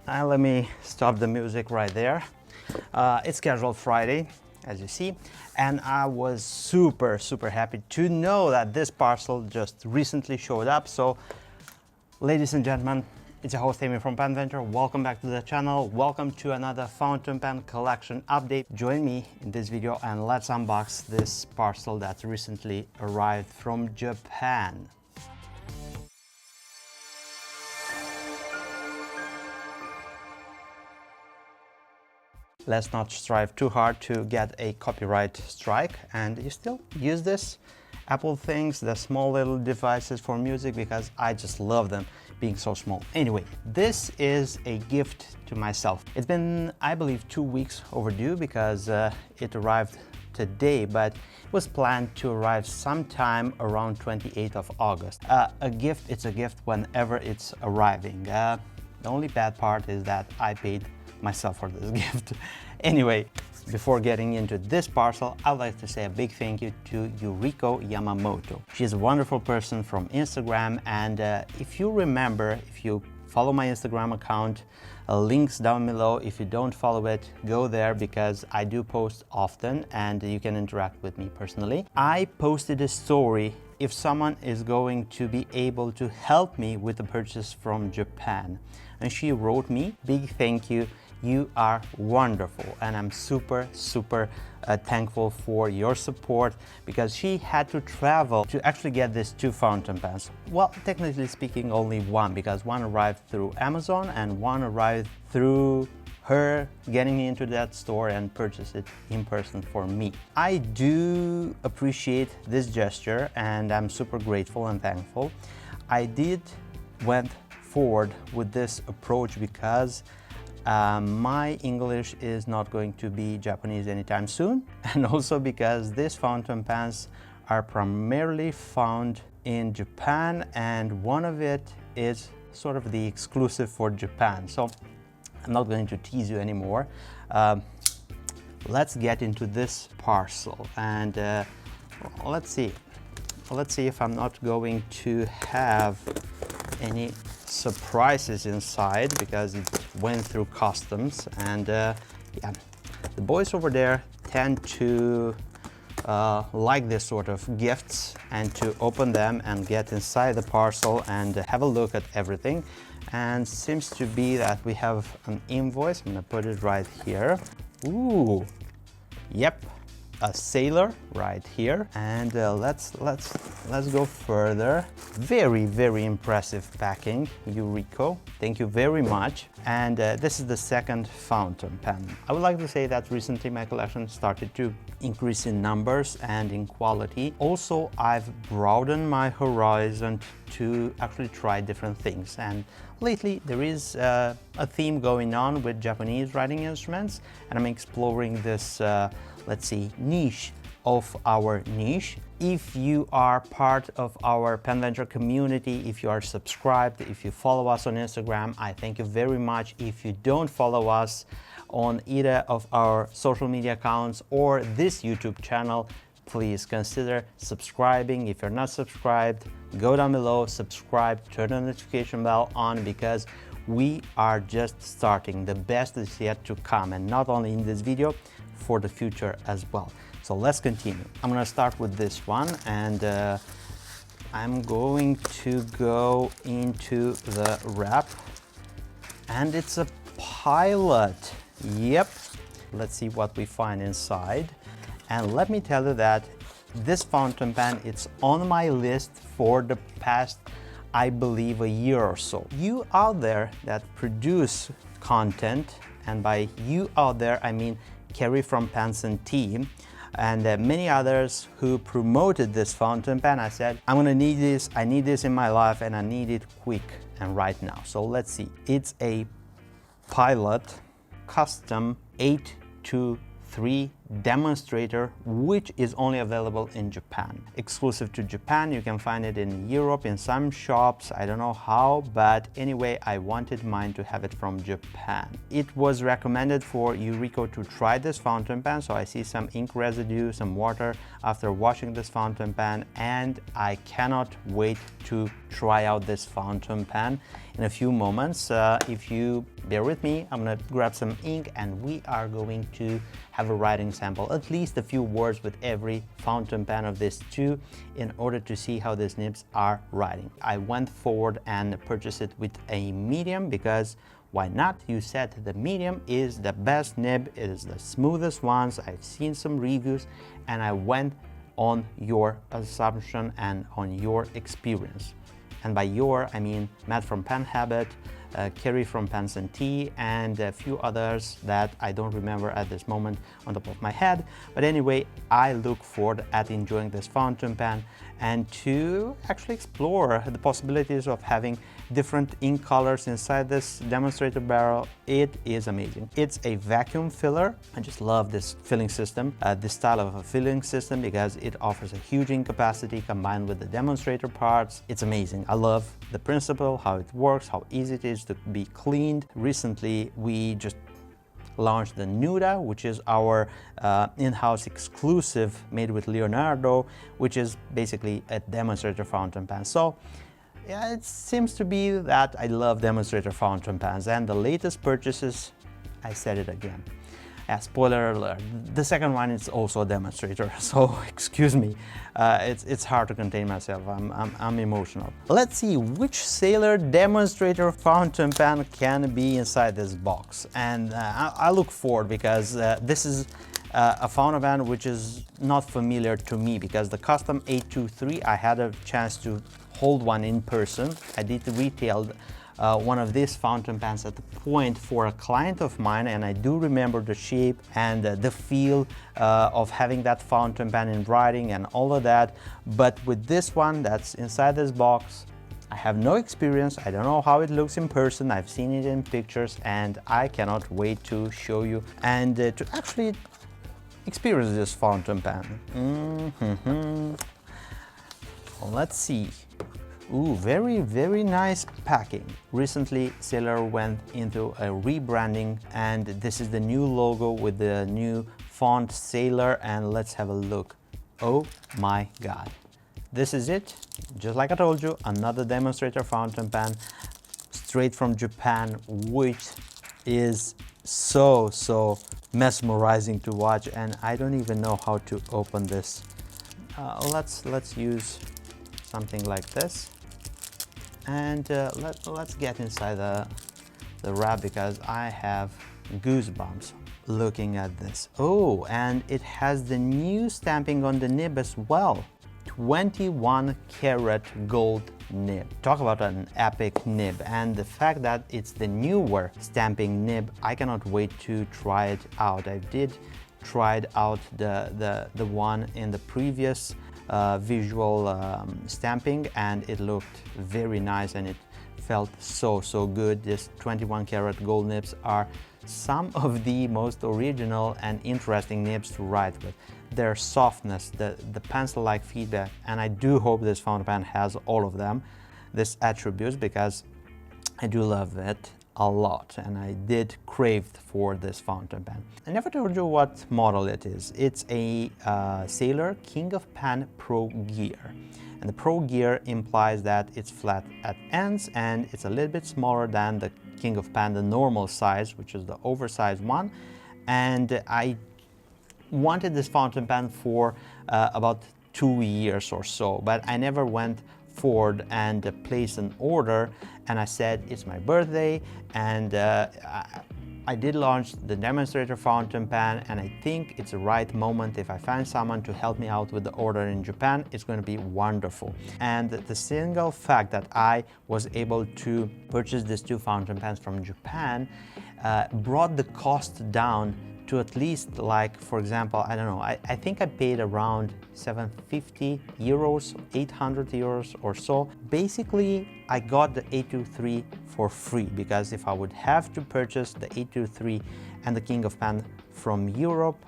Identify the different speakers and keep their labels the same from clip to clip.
Speaker 1: Let me stop the music right there. It's Casual Friday, as you see, and I was super happy to know that this parcel just recently showed up. So, ladies and gentlemen, it's your host Amy from PenVenture. Welcome back to the channel. Welcome to another fountain pen collection update. Join me in this video and let's unbox this parcel that recently arrived from Japan. Let's not strive too hard to get a copyright strike, and you still use this Apple things, the small little devices for music, because I just love them being so small. Anyway, this is a gift to myself. It's been, I believe, 2 weeks overdue because it arrived today, but it was planned to arrive sometime around 28th of August. It's a gift whenever it's arriving. The only bad part is that I paid myself for this gift. Anyway, before getting into this parcel, I'd like to say a big thank you to Yuriko Yamamoto. She's a wonderful person from Instagram, and if you remember, if you follow my Instagram account, links down below. If you don't follow it, go there because I do post often and you can interact with me personally. I posted a story if someone is going to be able to help me with the purchase from Japan, and she wrote me, big thank you. You are wonderful, and I'm super thankful for your support, because she had to travel to actually get these 2 fountain pens. Well, technically speaking, only one, because one arrived through Amazon and one arrived through her getting me into that store and purchase it in person for me. I do appreciate this gesture and I'm super grateful and thankful. I went forward with this approach because my English is not going to be Japanese anytime soon, and also because these fountain pens are primarily found in Japan, and one of it is sort of the exclusive for Japan. So I'm not going to tease you anymore. Let's get into this parcel, and let's see if I'm not going to have any surprises inside, because it went through customs, and yeah, the boys over there tend to like this sort of gifts and to open them and get inside the parcel and have a look at everything. And seems to be that we have an invoice. I'm gonna put it right here. Ooh, yep, a sailor right here. And let's go further. Very impressive packing, Yuriko. Thank you very much. And this is the second fountain pen. I would like to say that recently my collection started to increase in numbers and in quality. Also, I've broadened my horizon to actually try different things. And lately there is a theme going on with Japanese writing instruments, and I'm exploring this let's see, niche of our niche. If you are part of our PenVenture community, if you are subscribed, if you follow us on Instagram, I thank you very much. If you don't follow us on either of our social media accounts or this YouTube channel, please consider subscribing. If you're not subscribed, go down below, subscribe, turn the notification bell on, because we are just starting. The best is yet to come, and not only in this video, for the future as well. So let's continue. I'm gonna start with this one, and I'm going to go into the wrap, and it's a pilot. Yep, let's see what we find inside. And let me tell you that this fountain pen, it's on my list for the past, I believe, a year or so. You out there that produce content, and by you out there I mean Kerry from Pens and Team, and many others who promoted this fountain pen, I said, I'm gonna need this, I need this in my life, and I need it quick and right now. So let's see. It's a Pilot Custom 823 demonstrator which is only available in Japan. Exclusive to Japan, you can find it in Europe in some shops, I don't know how, but anyway, I wanted mine to have it from Japan. It was recommended for Yuriko to try this fountain pen, so I see some ink residue, some water after washing this fountain pen, and I cannot wait to try out this fountain pen in a few moments. If you bear with me, I'm gonna grab some ink and we are going to have a writing sample, at least a few words with every fountain pen of this two, in order to see how these nibs are writing. I went forward and purchased it with a medium because why not? You said the medium is the best nib, it is the smoothest ones. I've seen some reviews and I went on your assumption and on your experience. And by your, I mean Matt from Pen Habit, Kerry from Pens and Tea, and a few others that I don't remember at this moment on top of my head. But anyway, I look forward at enjoying this fountain pen and to actually explore the possibilities of having different ink colors inside this demonstrator barrel. It is amazing. It's a vacuum filler. I just love this filling system, this style of a filling system, because it offers a huge ink capacity combined with the demonstrator parts. It's amazing. I love the principle, how it works, how easy it is to be cleaned. Recently, we just launched the Nuda, which is our in-house exclusive made with Leonardo, which is basically a demonstrator fountain pen. So yeah, it seems to be that I love demonstrator fountain pens, and the latest purchases, I said it again. Spoiler alert, the second one is also a demonstrator, so excuse me, it's hard to contain myself, I'm emotional. Let's see which Sailor demonstrator fountain pen can be inside this box. And I look forward because this is a fountain pen which is not familiar to me, because the custom 823, I had a chance to hold one in person. I did retail one of these fountain pens at the point for a client of mine, and I do remember the shape and the feel of having that fountain pen in writing and all of that. But with this one that's inside this box, I have no experience. I don't know how it looks in person. I've seen it in pictures and I cannot wait to show you and to actually experience this fountain pen. Let's see. Ooh, very, very nice packing. Recently, Sailor went into a rebranding, and this is the new logo with the new font Sailor, and let's have a look. Oh my God. This is it. Just like I told you, another demonstrator fountain pen straight from Japan, which is so mesmerizing to watch, and I don't even know how to open this. Let's use something like this. And let's get inside the wrap, because I have goosebumps looking at this. Oh, and it has the new stamping on the nib as well. 21 karat gold nib. Talk about an epic nib, and the fact that it's the newer stamping nib, I cannot wait to try it out. I did try out the one in the previous visual stamping, and it looked very nice and it felt so good. This 21 karat gold nibs are some of the most original and interesting nibs to write with. Their softness, the pencil-like feedback, and I do hope this fountain pen has all of them, these attributes, because I do love it a lot and I did crave for this fountain pen. I never told you what model it is. It's a Sailor King of Pen Pro Gear, and the Pro Gear implies that it's flat at ends and it's a little bit smaller than the King of Pen, the normal size, which is the oversized one. And I wanted this fountain pen for about 2 years or so, but I never went forward and placed an order, and I said it's my birthday, and I did launch the demonstrator fountain pen, and I think it's the right moment. If I find someone to help me out with the order in Japan, it's going to be wonderful. And the single fact that I was able to purchase these two fountain pens from Japan brought the cost down to at least, like, for example, I don't know, I think I paid around 750 euros, 800 euros or so. Basically, I got the 823 for free, because if I would have to purchase the 823 and the King of Pen from Europe,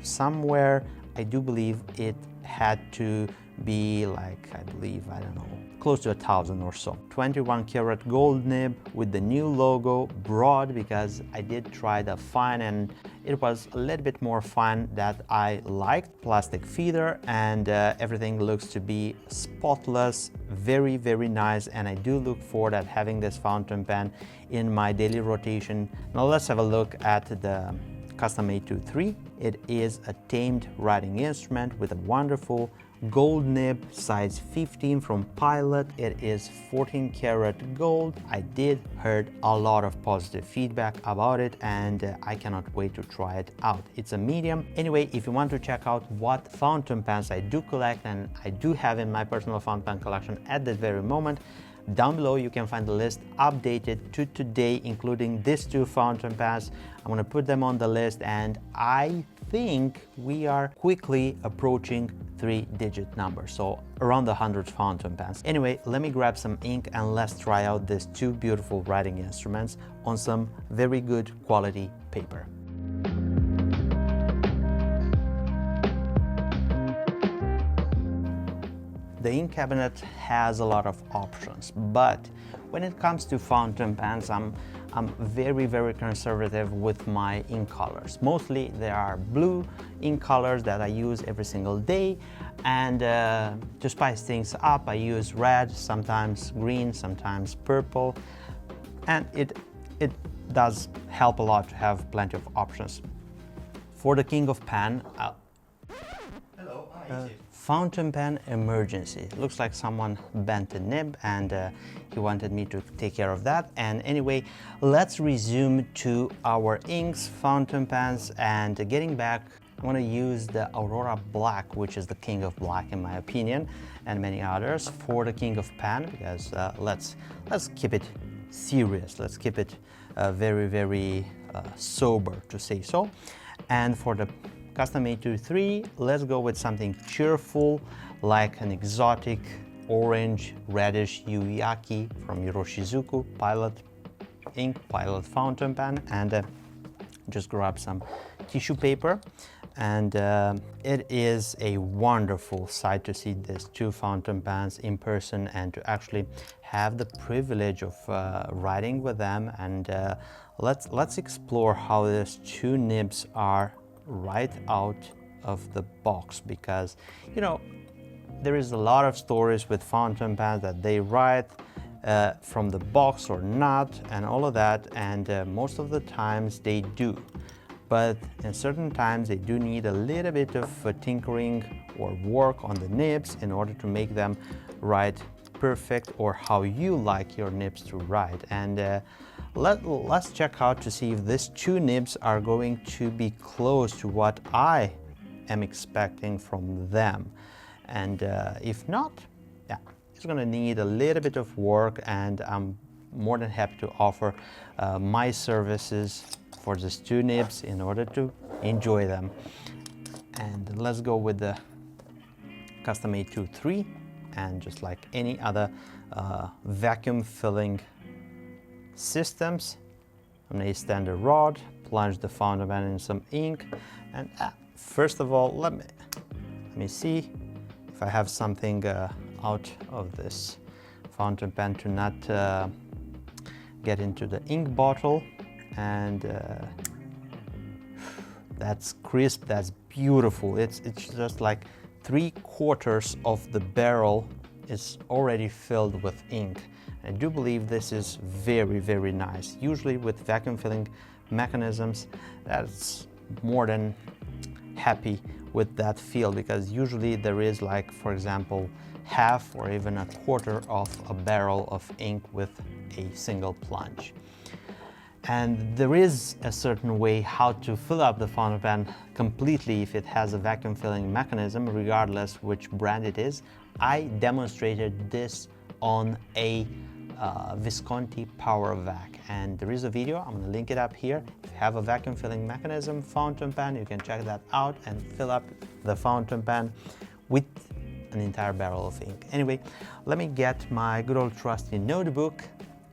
Speaker 1: somewhere I do believe it had to be like, I believe, I don't know, close to 1,000 or so. 21 karat gold nib with the new logo, broad, because I did try the fine and it was a little bit more fine that I liked. Plastic feeder, and everything looks to be spotless, very, very nice, and I do look forward at having this fountain pen in my daily rotation. Now let's have a look at the Custom 823. It is a tamed writing instrument with a wonderful gold nib, size 15 from Pilot. It is 14 karat gold. I did heard a lot of positive feedback about it, and I cannot wait to try it out. It's a medium. Anyway, if you want to check out what fountain pens I do collect and I do have in my personal fountain pen collection at this very moment, down below you can find the list updated to today, including these two fountain pens. I'm going to put them on the list, and I think we are quickly approaching 3-digit numbers, so around the 100 fountain pens. Anyway, let me grab some ink and let's try out these two beautiful writing instruments on some very good quality paper. The ink cabinet has a lot of options, but when it comes to fountain pens, I'm very, very conservative with my ink colors. Mostly there are blue ink colors that I use every single day, and to spice things up I use red, sometimes green, sometimes purple, and it does help a lot to have plenty of options. For the king of pen, fountain pen emergency. Looks like someone bent a nib, and he wanted me to take care of that. And anyway, let's resume to our inks, fountain pens, and getting back, I want to use the Aurora Black, which is the king of black in my opinion, and many others for the king of pen, because let's keep it serious. Let's keep it very, very sober, to say so. And for the Custom 823, let's go with something cheerful, like an exotic orange reddish Yuyaki from Yiroshizuku Pilot ink, Pilot fountain pen, and just grab some tissue paper. And it is a wonderful sight to see these two fountain pens in person and to actually have the privilege of writing with them. And let's explore how these two nibs are right out of the box, because you know there is a lot of stories with fountain pens that they write from the box or not and all of that, and most of the times they do, but in certain times they do need a little bit of tinkering or work on the nibs in order to make them write perfect or how you like your nibs to write. And let's check out to see if these two nibs are going to be close to what I am expecting from them. And if not, yeah, it's going to need a little bit of work, and I'm more than happy to offer my services for these two nibs in order to enjoy them. And let's go with the Custom 823, and just like any other vacuum filling systems, I'm going to extend the rod, plunge the fountain pen in some ink, and first of all, let me see if I have something out of this fountain pen to not get into the ink bottle. And that's crisp, that's beautiful. It's just like 3/4 of the barrel is already filled with ink. I do believe this is very, very nice. Usually with vacuum filling mechanisms, that's more than happy with that feel, because usually there is, like, for example, half or even 1/4 of a barrel of ink with a single plunge. And there is a certain way how to fill up the fountain pen completely if it has a vacuum filling mechanism, regardless which brand it is. I demonstrated this on a Visconti Power Vac, and there is a video, I'm going to link it up here. If you have a vacuum filling mechanism fountain pen, you can check that out and fill up the fountain pen with an entire barrel of ink. Anyway, let me get my good old trusty notebook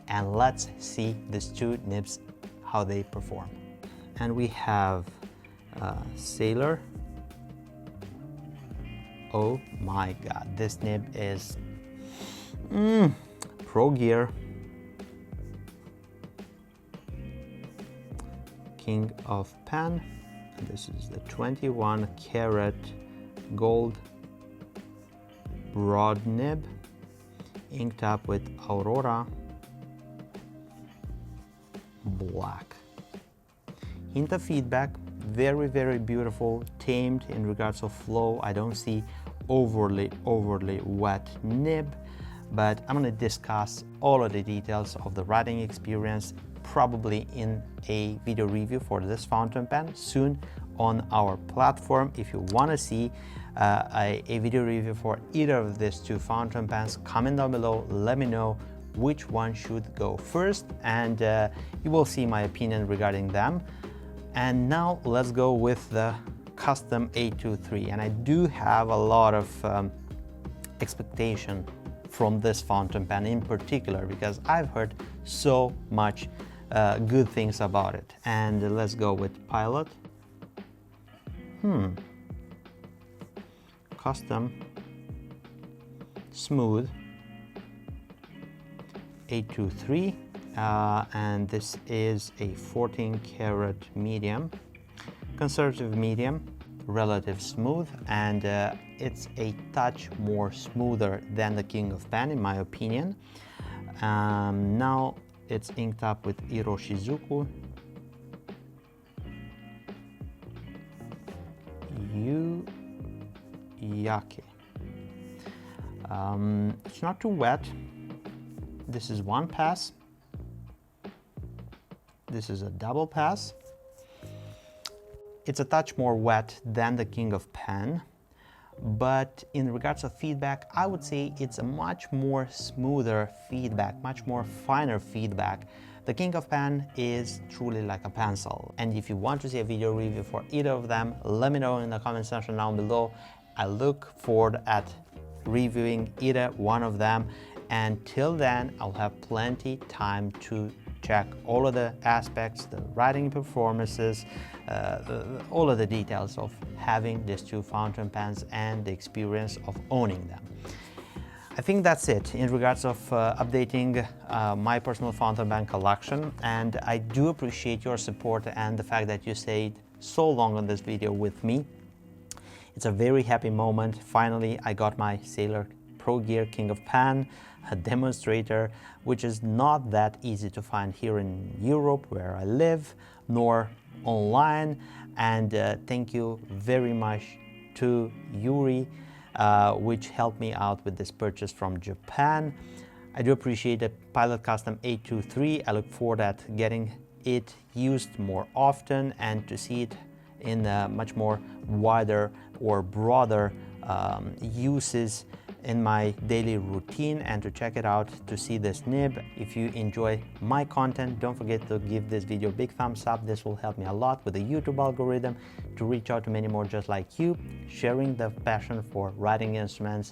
Speaker 1: and let's see these two nibs, how they perform. And we have Sailor. Oh my god, this nib is pro gear. King of Pen. This is the 21 karat gold broad nib, inked up with Aurora black. Hint of feedback, very, very beautiful, tamed in regards of flow. I don't see overly wet nib, but I'm going to discuss all of the details of the writing experience probably in a video review for this fountain pen soon on our platform. If you want to see a video review for either of these two fountain pens, comment down below, let me know which one should go first, and you will see my opinion regarding them. And now let's go with the custom 823, and I do have a lot of expectation from this fountain pen in particular because I've heard so much good things about it. And let's go with Pilot. Custom smooth 823, and this is a 14 karat medium, conservative medium, relative smooth, and it's a touch more smoother than the King of Pen in my opinion. Now it's inked up with Iroshizuku Yake. It's not too wet. This is one pass. This is a double pass. It's a touch more wet than the King of Pen, but in regards of feedback, I would say it's a much more smoother feedback, much more finer feedback. The King of Pen is truly like a pencil, and if you want to see a video review for either of them, let me know in the comment section down below. I look forward at reviewing either one of them, and till then I'll have plenty time to check all of the aspects, the writing performances, all of the details of having these two fountain pens and the experience of owning them. I think that's it in regards of updating my personal fountain pen collection, and I do appreciate your support and the fact that you stayed so long on this video with me. It's a very happy moment. Finally, I got my Sailor Pro Gear King of Pen, a demonstrator, which is not that easy to find here in Europe where I live, nor online. And thank you very much to Yuri, which helped me out with this purchase from Japan. I do appreciate the Pilot Custom 823. I look forward at getting it used more often and to see it in much more wider or broader uses in my daily routine, and to check it out to see this nib. If you enjoy my content, don't forget to give this video a big thumbs up. This will help me a lot with the YouTube algorithm to reach out to many more just like you, sharing the passion for writing instruments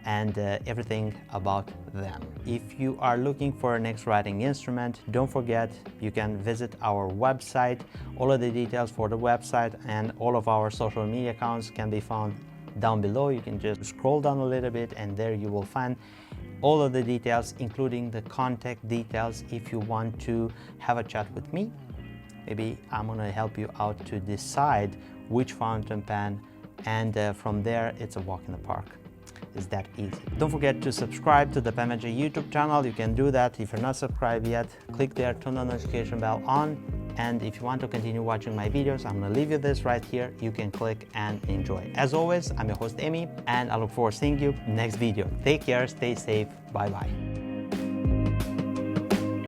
Speaker 1: and everything about them. If you are looking for a next writing instrument, don't forget you can visit our website. All of the details for the website and all of our social media accounts can be found down below. You can just scroll down a little bit and there you will find all of the details, including the contact details if you want to have a chat with me. Maybe I'm gonna help you out to decide which fountain pen, and from there it's a walk in the park. It's that easy. Don't forget to subscribe to the Penventure YouTube channel. You can do that if you're not subscribed yet. Click there, turn the notification bell on, and if you want to continue watching my videos, I'm gonna leave you this right here. You can click and enjoy. As always, I'm your host Emi, and I look forward to seeing you next video. Take care, stay safe, bye bye.